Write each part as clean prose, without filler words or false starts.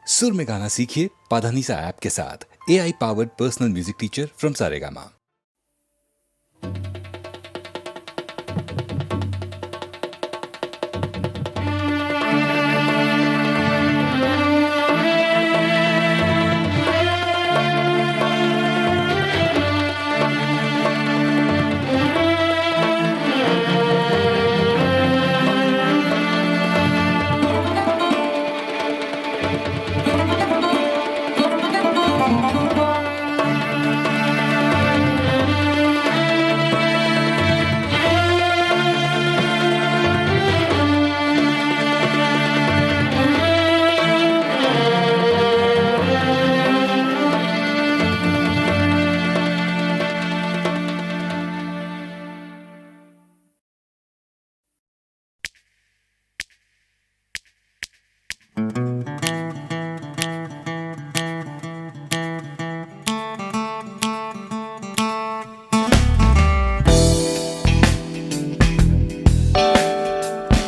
सुर में गाना सीखिए पाधानीसा ऐप के साथ। AI powered personal music teacher from Saregama.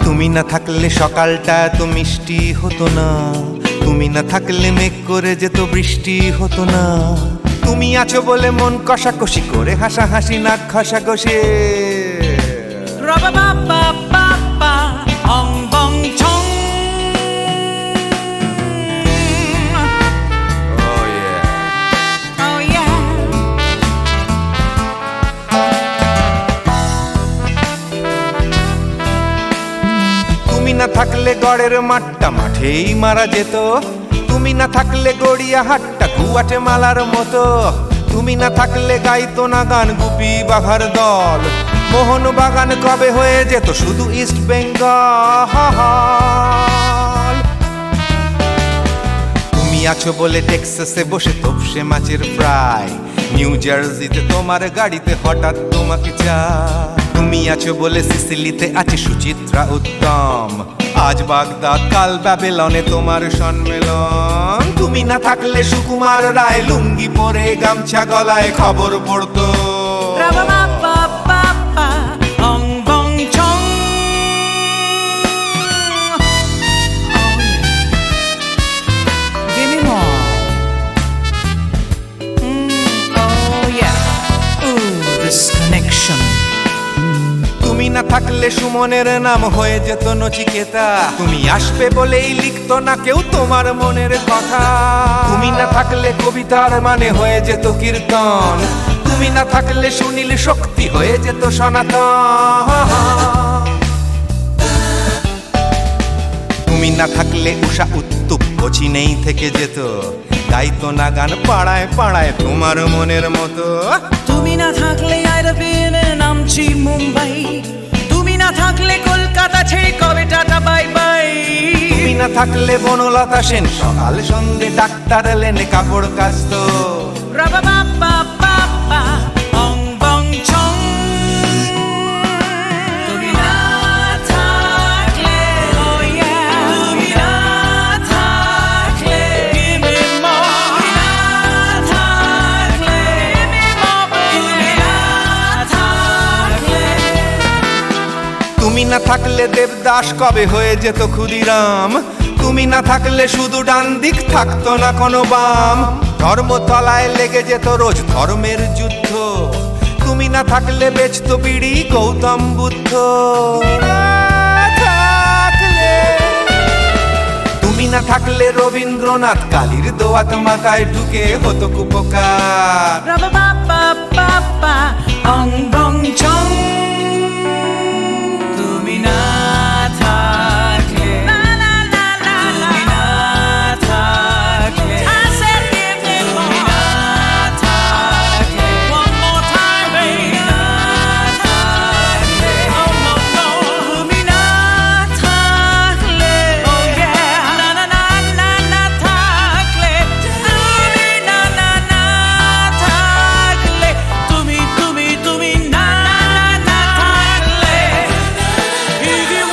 তুমি না থাকলে সকালটা এত মিষ্টি হতো না, তুমি না থাকলে মেঘ করে যেত বৃষ্টি হতো না। তুমি আছো বলে মন কষাকষি করে হাসাহাসি নাক ঘষাঘষি। তুমি না থাকলে গড়ের মাঠটা মাঠেই মারা যেত, তুমি না থাকলে গড়িয়া হাটটা গুয়াটে মালার মতো। তুমি না থাকলে গাইতো না গান গুপি বাঘার দল, মোহন বাগান কবে হয়ে যেত শুধু ইস্ট বেঙ্গল। তুমি আছো বলে টেক্সাসে বসে তপসে মাছের ফ্রাই, নিউ জার্সিতে তোমার গাড়িতে হঠাৎ তোমাকে চাই। তুমি আছো বলে সিসিলিতে আছে সুচিত্রা উত্তম, আজ বাগদাদ কাল ব্যাবিলনে তোমার সম্মেলন। তুমি না থাকলে সুকুমার রায় লুঙ্গি পরে গামছা গলায় খবর পড়তো। তুমি না থাকলে সুমনের নাম হয়ে যেত নচিকেতা, তুমি আসবে বলেই লিখতো না কেউ তোমার মনের কথা। তুমি না থাকলে কবিতার মানে হয়ে যেত কীর্তন, তুমি না থাকলে সুনীল শক্তি হয়ে যেত সনাতন। তুমি না থাকলে উষা উত্তুপ নেই থেকে যেত, গাইতো না গান পাড়ায় পাড়ায় তোমার মনের মতো। তুমি না থাকলে নামছি মুম্বাই, তুমি না থাকলে কলকাতা ছেড়ে কবে টাটা বাই বাই। তুমি না থাকলে বনলতা সেন সকাল সন্ধে ডাক্তার লেনে কাপড় কাচতো। তুমি না থাকলে, তুমি না থাকলে, তুমি না থাকলে, তুমি না থাকলে। তুমি না থাকলে দেবদাস কবে হয়ে যেত ক্ষুদিরাম, তুমি না থাকলে শুধু ডান দিক থাকতো না কোনো বাম। ধর্মতলায় লেগে যেত রোজ ধর্মের যুদ্ধ, তুমি না থাকলে বেচতো বিড়ি গৌতম বুদ্ধ। তুমি না থাকলে রবীন্দ্রনাথ কালীর দোয়াত মাথায় ঢুকে হতো কুপকার। তুমি না থাকলে, তুমি না থাকলে, তুমি না থাকলে, one more time, baby. তুমি না থাকলে, oh yeah, না না না না না থাকলে, তুমি না না না থাকলে, তুমি না না না থাকলে, if you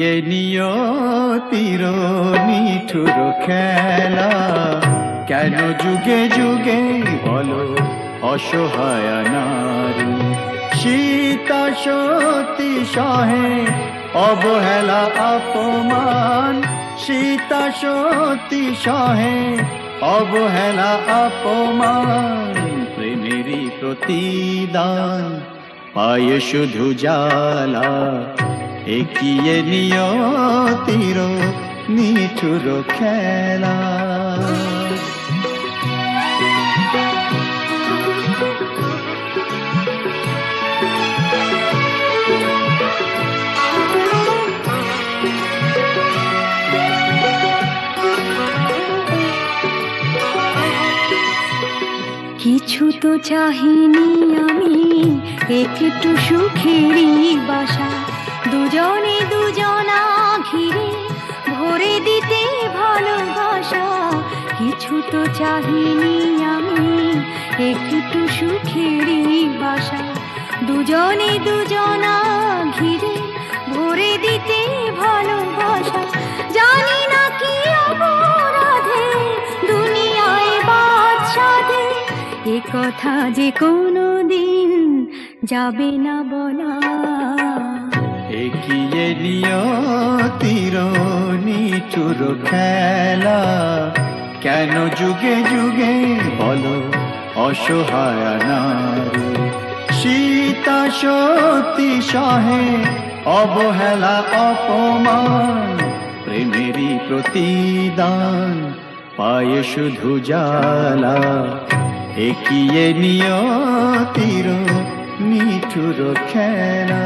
এ নিয়তির নিঠুর খেলা, কেন যুগে যুগে বলো অসহায় নারী। সীতা সতী সহে অবহেলা অপমান, সীতা সতী সহে অবহেলা অপমান। প্রেমেরই প্রতিদান পায় শুধু জ্বালা, একিয়ে নিয়তির নিঠুর খেলা। কিছু তো চাহিনি আমি, একটু সুখেরই বাসা, দুজনে দুজনা ঘিরে ভরে দিতে ভালোবাসা। কিছু তো চাহিনি আমি, একটু সুখেরই বাসা, দুজনে দুজনা ঘিরে ভরে দিতে ভালোবাসা। জানি না কি অপরাধে দুনিয়ায় বাদশাদে, এ কথা যে কোনো দিন যাবে না বলা। একিয়ে নিয়তির নিঠুর খেলা, কেন যুগে যুগে বলো অসহায় নারী। সীতা সতী সহে অবহেলা অপমান, প্রেমেরই প্রতিদান পায় শুধু জ্বালা। একিয়ে নিয়তির নিঠুর খেলা।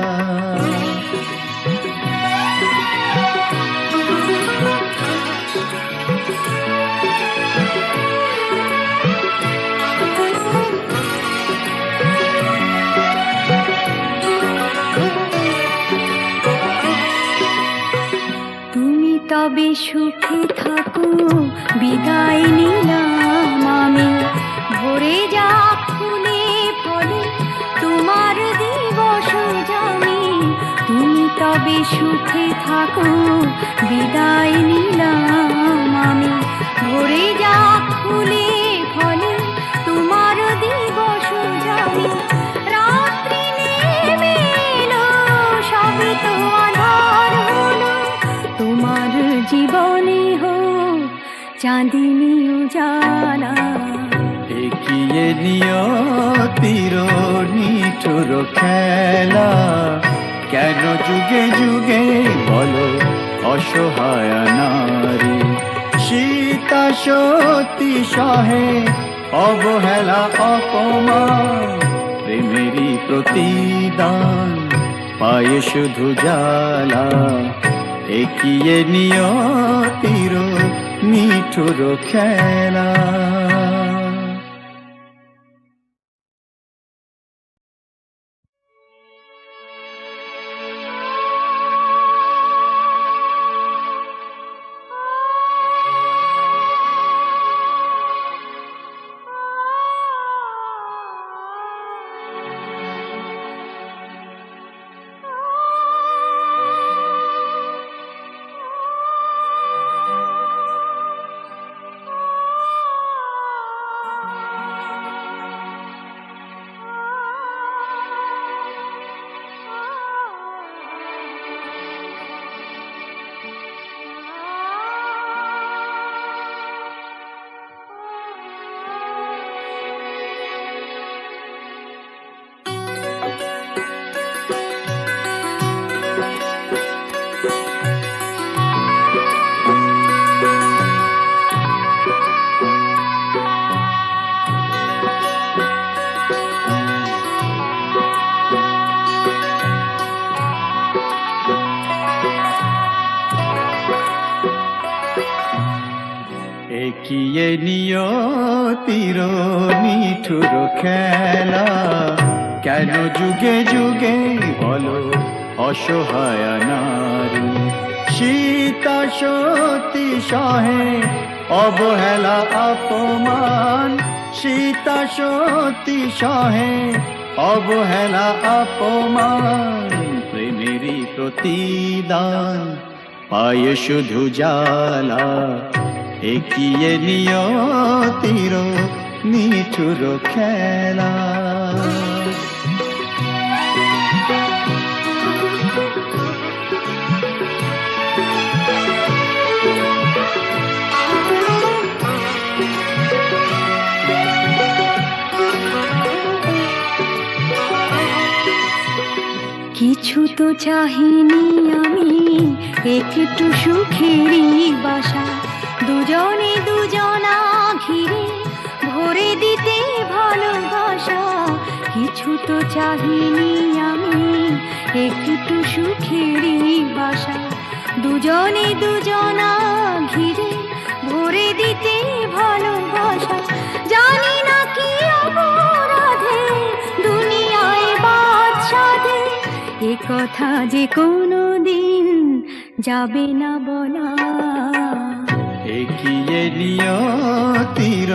তুমি তবে সুখে থাকো, বিদায় নিলাম আমি। ভরে যা ফুলে ফলে তোমার দিবস জানি। তুমি তবে সুখে থাকো, বিদায় নিলাম আমি। ভরে যা ফুলে ফলে তোমার দিবস জানি। রাত্রি নেমে এলো, সবে তো আঁধার হলো, তোমার জীবনে হোক চাঁদিনী উজালা। একিয়ে নিয়তির নিঠুর খেলা, কেন যুগে যুগে বলো অসহায় নারী। সীতা সতী সহে অবহেলা অপমান, প্রেমেরই প্রতিদান পায় শুধু জ্বালা। একিয়ে নিয়তির নিঠুর খেলা। একিয়ে নিয়তির নিঠুর খেলা, কেন যুগে যুগে বলো অসহায় নারী। সীতা সতী সহে অবহেলা অপমান, সীতা সতী সহে অবহেলা অপমান। প্রেমেরই প্রতিদান পায়ে শুধু জ্বালা, একিয়ে নিয়তির নিঠুর খেলা। কিছু তো চাহিনি আমি, একটু সুখেরই বাসা, দুজনে দুজনা ঘিরে ভরে দিতে ভালোবাসা। কিছু তো চাহিনি আমি, একটু সুখেরই বাসা, দুজনে দুজনা ঘিরে ভরে দিতে ভালোবাসা। জানি না কি অপরাধে দুনিয়ায় বাদশাদে, এ কথা যে কোনো দিন যাবে না বলা। এগিয়ে নিয়তির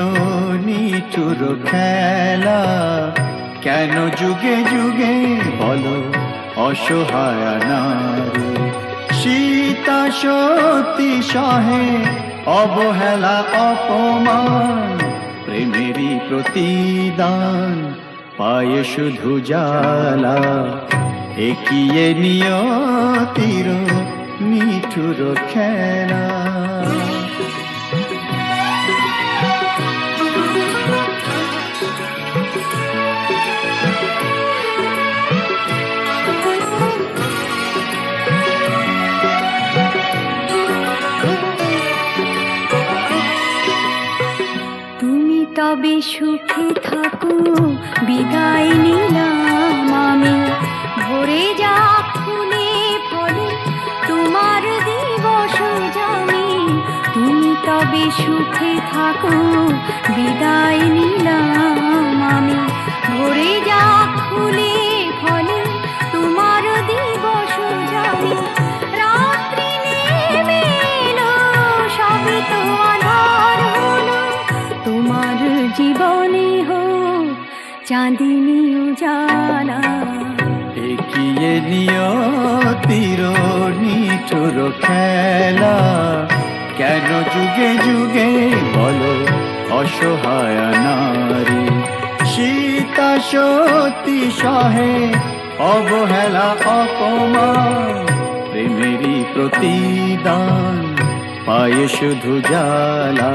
নিঠুর খেলা, কেন যুগে যুগে বলো অসহায় নারী। সীতা সতী সহে অবহেলা অপমান, প্রেমেরই প্রতিদান পায়ে শুধু জ্বালা। এগিয়ে নিয়তির নিঠুর খেলা। তুমি তবে সুখে থাকো, বিদায় নিলাম আমি। ভরে যা ফুলে ফলে তোমার দিবস জানি। তুমি তবে সুখে থাকো, বিদায় নিলাম আমি। ভরে যা ফুলে ফলে তোমার দিবস জানি। রাত্রি নেমে এলো, সবে তো আধার হলো, তোমার জীবনে হোক চাঁদিনী উজালা। এগিয়ে নিয়তির নিঠুর খেলা, কেন যুগে যুগে বলো অসহায় নারী। সীতা সতী সহে অবহেলা অপমান, প্রেমেরই প্রতিদান পায়ে শুধু জ্বালা।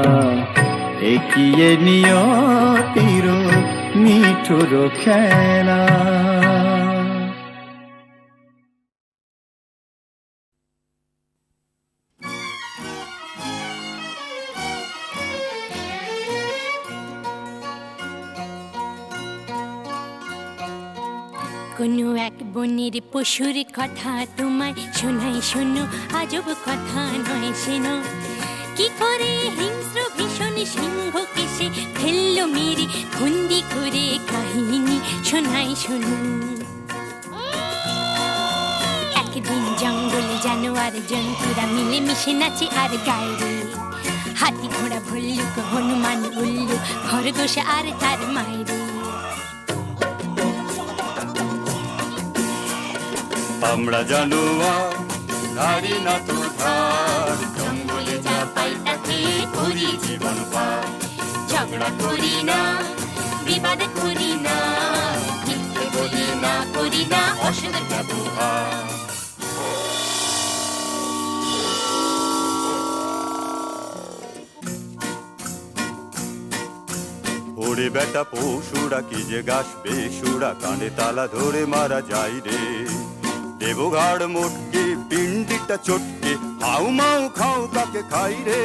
এগিয়ে নিয়তির নিঠুর খেলা। কোনো এক বনের পশুর কথা তোমায় শোনাই, শোনো আজব কথা নয় শোনো। কি করে হিংস্র ভীষণ সিংহকে সে ফেললো মেরে বন্দি করে, কাহিনী শোনাই শোনো। একদিন জঙ্গলে জানোয়ার জন্তুরা মিলে মিশে নাচে আর গায়ে। হাতি ঘোড়া ভল্লুক হনুমান উল্লু খরগোশ আর তার মায়ের। আমরা জানোয়ার নারী না তো ধার, জঙ্গলে যা পাই তাতে করি জীবন পার। ঝগড়া করি না, বিবাদ করি না, মিথ্যে বলি না, করি না অসৎ ব্যবহার। ওরে বেটা পশুরা কি যে গাছ বেসুরা, কানে তালা ধরে মারা যায় রে। দেবঘাড় মোটকে পিণ্ডিটা চটকে, হাউ মাউ খাও কাকে খাই রে।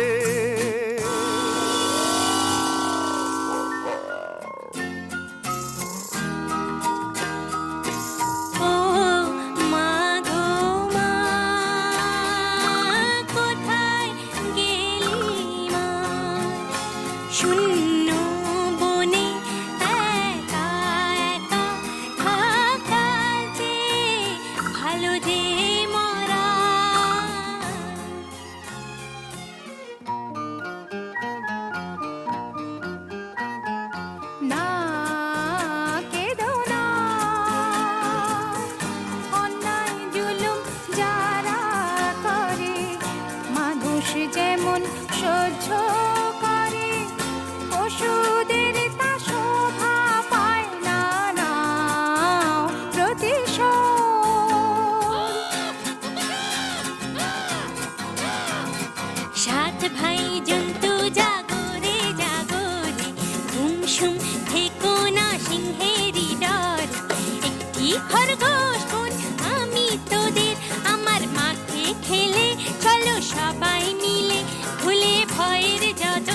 কি খরগোশ বোন আমি তোদের, আমার মাঠে খেলে চলো সবাই মিলে, ভুলে ভয়ের যত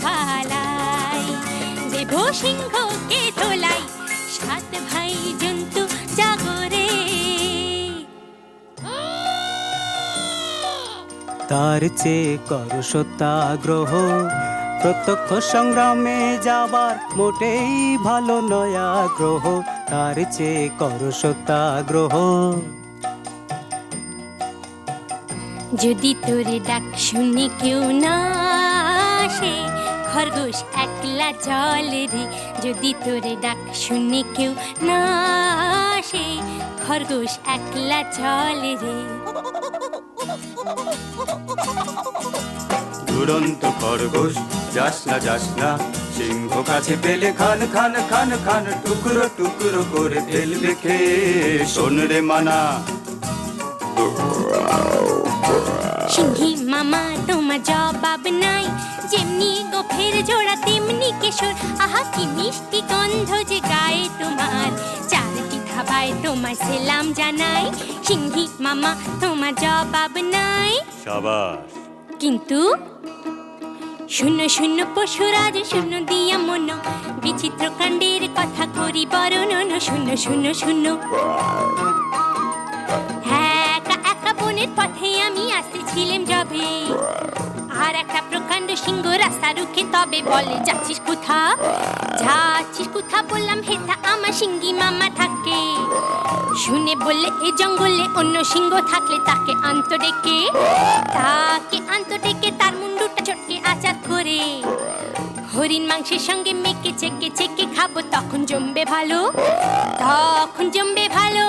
পালাই, দেব সিংহকে ধোলাই, সাত ভাই জন্তু জাগরে। তার চেয়ে করো সত্যাগ্রহ, প্রত্যক্ষ সংগ্রামে যাবার মোটেই ভালো নয় আগ্রহ, তার চেয়ে করো সত্যাগ্রহ। যদি তোরে ডাক শুনে কেউ না আসে, খরগোশ একলা চল রে, যদি তোরে ডাক শুনে কেউ না আসে, খরগোশ একলা চল রে। দুরন্ত খরগোশ যাস না, সিংহ কাছে পেলে খান খান খান খান, টুকরো টুকরো করে ফেলবে খেয়ে, শোন রে মানা। সিংহী মামা তোমার জবাব নাই, যেমনি গোফের জোড়া তেমনি কেশর, আহা কি মিষ্টি গন্ধ যে গায়ে তোমার, চারটি ধাবায় তোমার সেলাম জানাই, সিংহী মামা তোমার জবাব নাই। সাবাস। কিন্তু শূন্য শূন্য পশুরাজ শূন্য দিয়া মন, বিচিত্র কাণ্ডের কথা করি বর্ণন, শূন্য শূন্য শূন্য। একা একা বনের পথে আমি আসতেছিলাম যবে, আর একটা প্রকাণ্ড সিংহ রাস্তা রুখে তবে বলে যাচ্ছিস কোথা, যাচ্ছিস কোথা বললাম হেথা আমার সিংহী মামা থাকে, শুনে বললে এ জঙ্গলে অন্য সিংহ থাকলে তাকে আন্ত ডেকে, তাকে আন্ত ডেকে তার মুন্ডুটা চটকে আচার করে, হরিণ মাংসের সঙ্গে মেখে চেকে চেকে খাবো, তখন জমবে ভালো, তখন জমবে ভালো।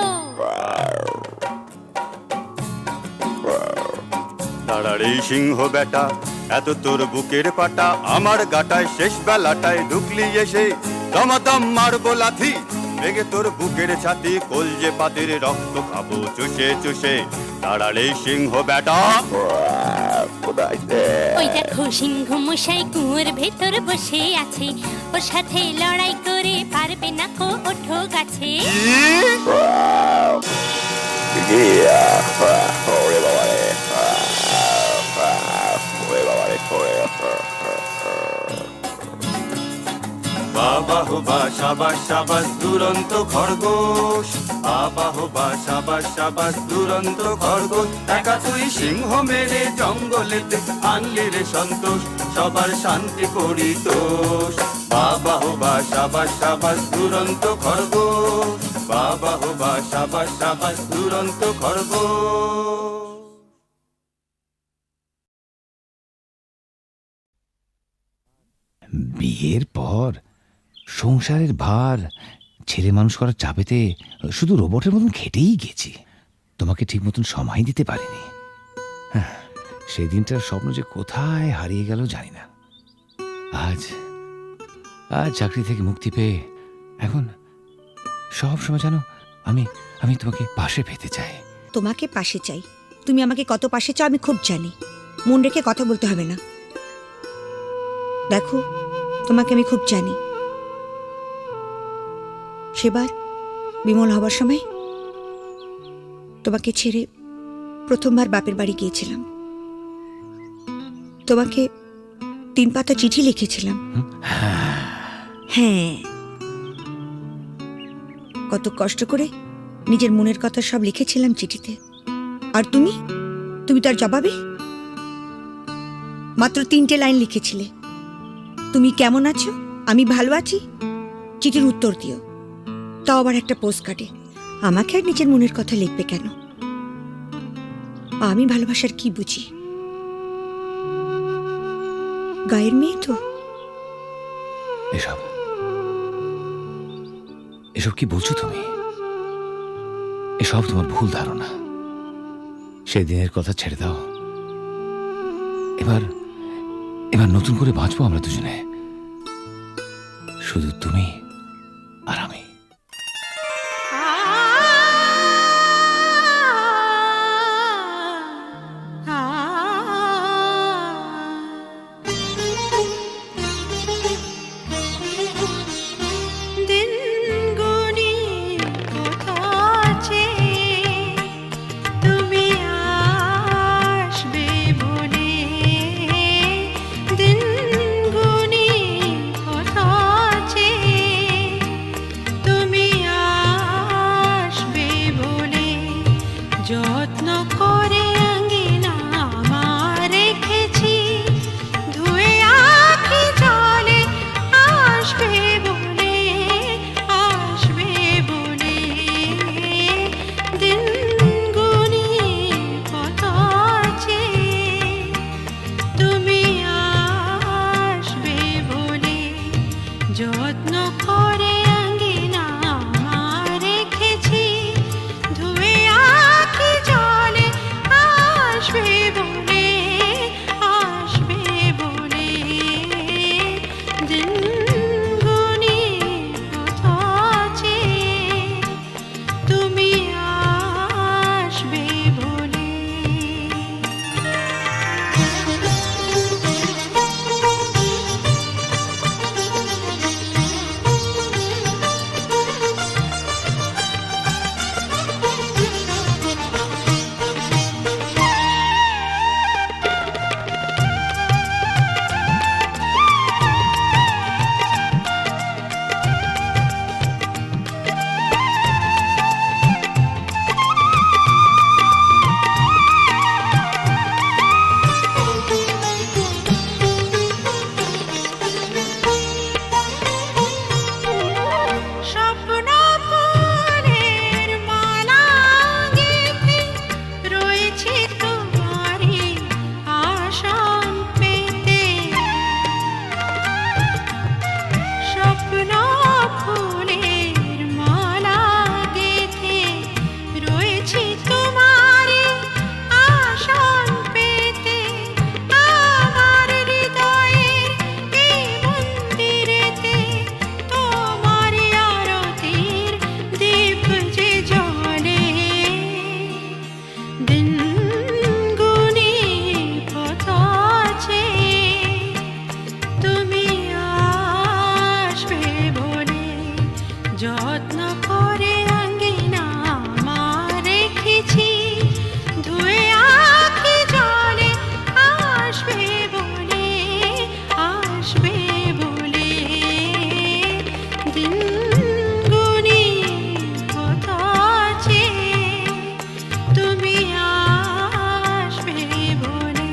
তাড়ারে সিংহ বেটা, এত তোর বুকের পাটা, আমার গাটায় শেষ বেলাটায় ঢুকলি এসে, দমাদম মারবো লাথি, ভেঙে তোর বুকের ছাতি, কলজে পাতির রক্ত খাবো চুষে চুষে, তাড়ারে সিংহ বেটা। ওই দেখো সিংহ মশাই কুয়োর ভেতর বসে আছে, ওর সাথে লড়াই করে পারবে না কো ওঠো গাছে। বাবা হো বা সাবাস সাবাস দুরন্ত খরগোশ, বাবা হো বা সাবাস সাবাস দুরন্ত খরগোশ, একা তুই সিংহ মেরে জঙ্গলেতে আনলি রে সন্তোষ, সবার শান্তি করি তোষ। বাবা হো বা সাবাস সাবাস দুরন্ত খরগোশ, বাবা হো বা সাবাস সাবাস দুরন্ত খরগোশ। বিয়ের পর সংসারের ভার ছেলে মানুষ করার চাপেতে শুধু রোবটের মতন খেটেই গেছি, তোমাকে ঠিক মতন সময় দিতে পারিনি। সেই দিনটার স্বপ্ন যে কোথায় হারিয়ে গেল জানি না। আজ আজ চাকরি থেকে মুক্তি পেয়ে এখন সব সময় জানো আমি আমি তোমাকে পাশে পেতে চাই। তোমাকে পাশে চাই, তুমি আমাকে কত পাশে চাও আমি খুব জানি, মন রেখে কথা বলতে হবে না। দেখো তোমাকে আমি খুব জানি, সেবার বিমল হবার সময় তোমাকে ছেড়ে প্রথমবার বাপের বাড়ি গিয়েছিলাম, তোমাকে 3 পাতা চিঠি লিখেছিলাম। হ্যাঁ, কত কষ্ট করে নিজের মনের কথা সব লিখেছিলাম চিঠিতে, আর তুমি তার জবাবে মাত্র 3টে লাইন লিখেছিলে, তুমি কেমন আছো, আমি ভালো আছি, চিঠির উত্তর দিও, তাও আবার একটা পোস্ট কার্ডে। আমাকে আর নিজের মনের কথা লিখবে কেন? আমি ভালোবাসার কি বুঝি? গায়ের মেয়ে তো। এসব এসব কি বলছো তুমি? এসব তোমার ভুল ধারণা। সেদিনের কথা ছেড়ে দাও, এবার নতুন করে বাঁচবো আমরা দুজনে, শুধু তুমি আর আমি। দিন গুনি কথা যত্ন করে আঙ্গিনা আমার রেখেছি ধুয়ে আঁখি জলে আসবে বলে দিন গুনিয়ে কত আছে তুমি আসবে বলে।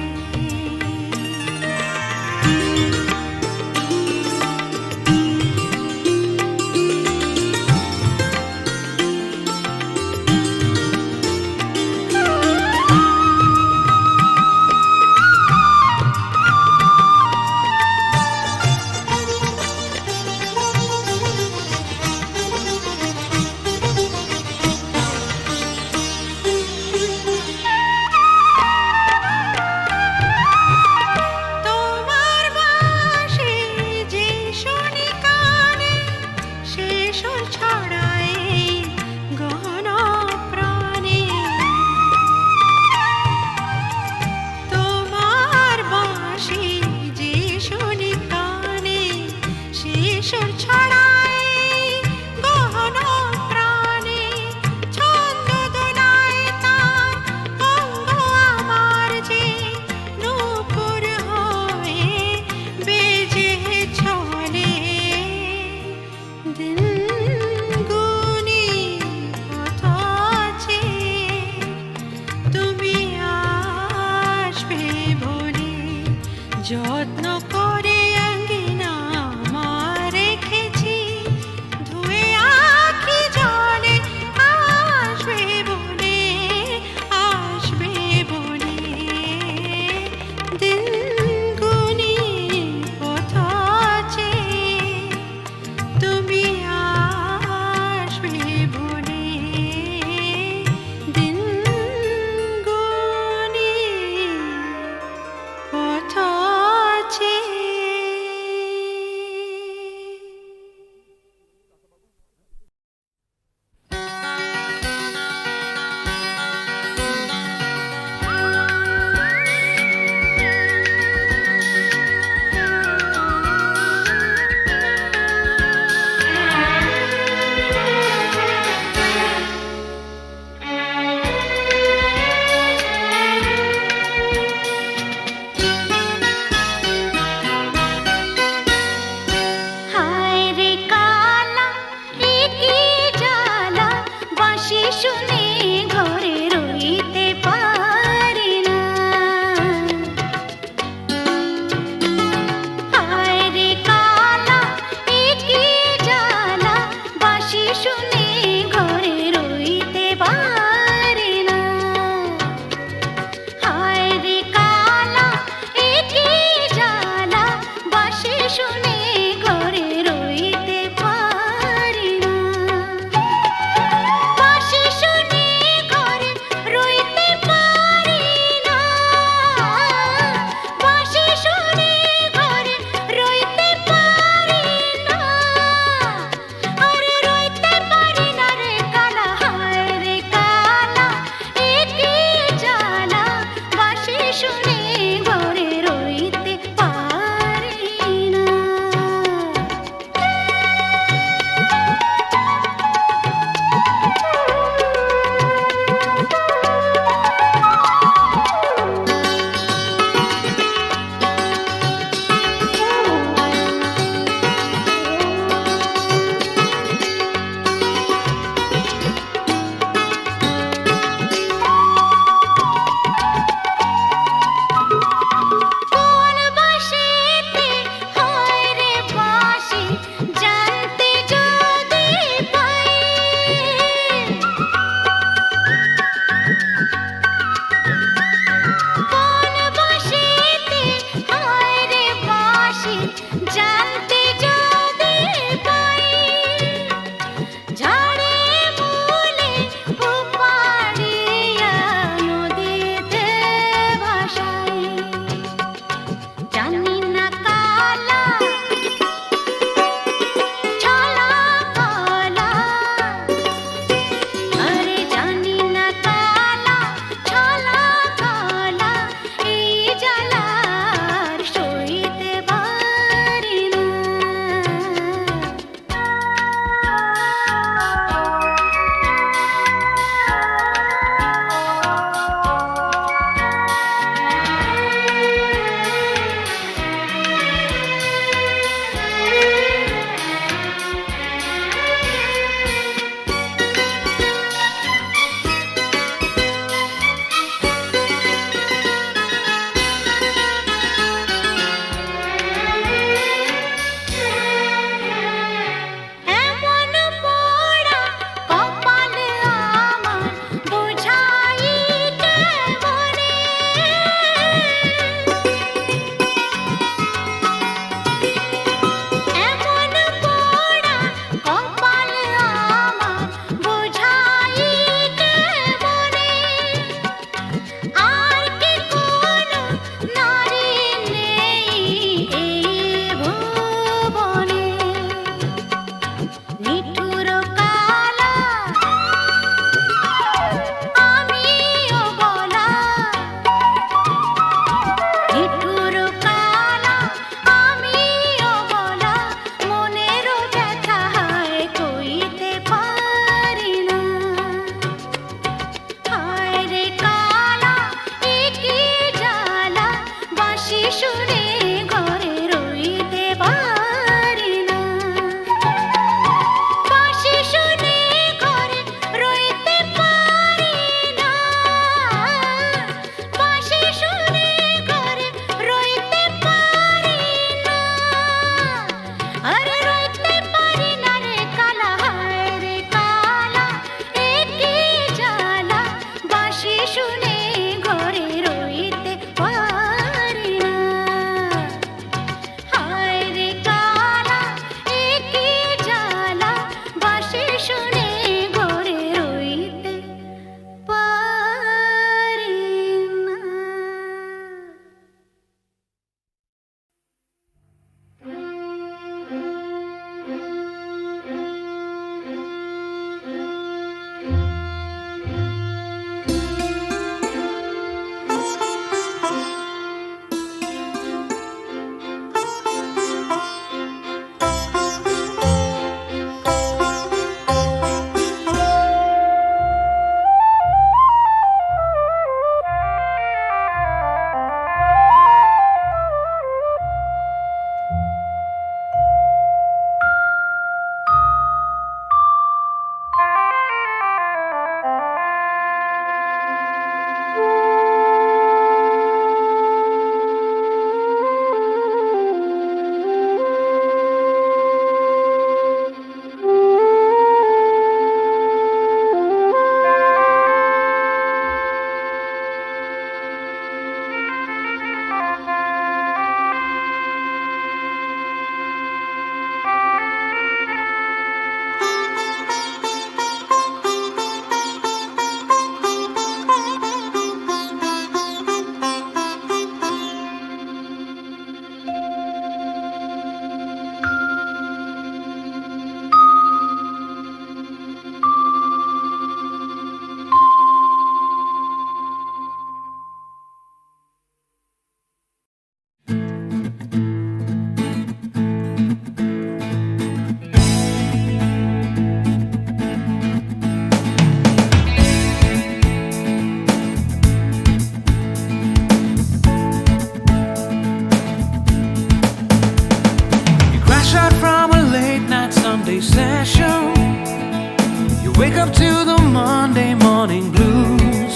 wake up to the Monday morning blues,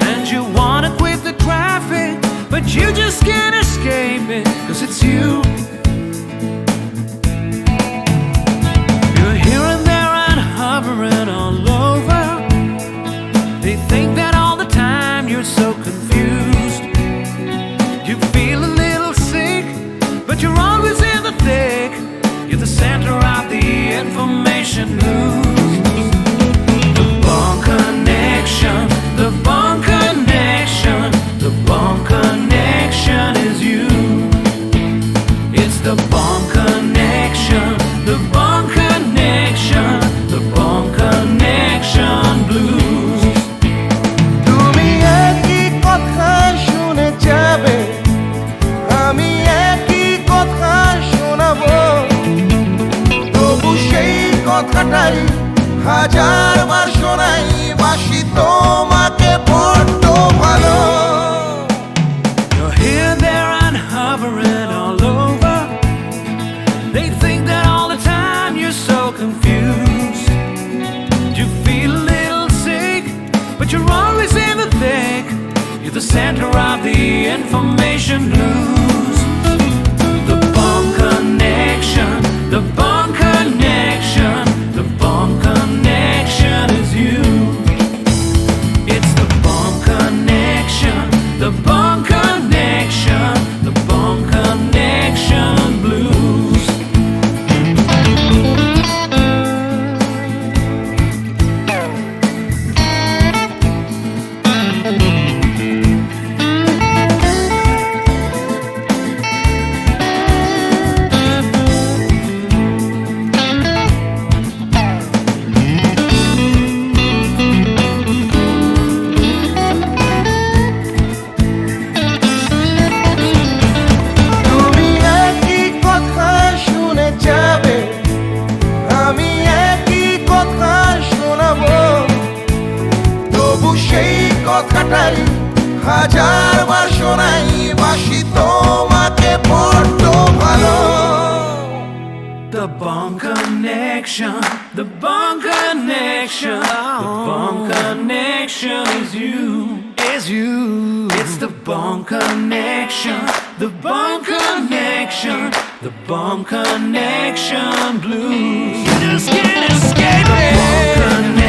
and you wanna quit the traffic, but you just can't escape it, 'cause it's you. You're here and there and hovering all over. They think that all the time you're so confused. You feel a little sick, but you're always in the thick. You're the center of the information news. The Bone Connection, the Bone Connection, the Bone Connection is you. It's the Bone Connection, the Bone Connection, the Bone Connection blues. তুমি একই কথা শুনে যাবে, আমি একই কথা শোনাবো, তবু সেই কথাটাই হাজারবার শোনাই, বাসি তোমাকে বড্ড ভালো। You're here, there, and hovering all over. They think that all the time you're so confused. You feel a little sick, but you're always in the thick. You're the center of the information blues. The Bone Connection, the Bone Connection, the Bone Connection is you. It's the Bone Connection, the Bone Connection, the Bone Connection blues. তুমি একই কথা শুনে যাবে, আমি একই কথা শোনাবো, তবু সেই কথাটাই হাজারবার শোনাই, বাসি তোমাকে বড্ড ভালো। The Bone Connection, the Bone Connection, the Bone Connection is you, is you. It's the Bone Connection, the Bone Connection, the Bone Connection blues. You just can't escape it. The Bone Connection.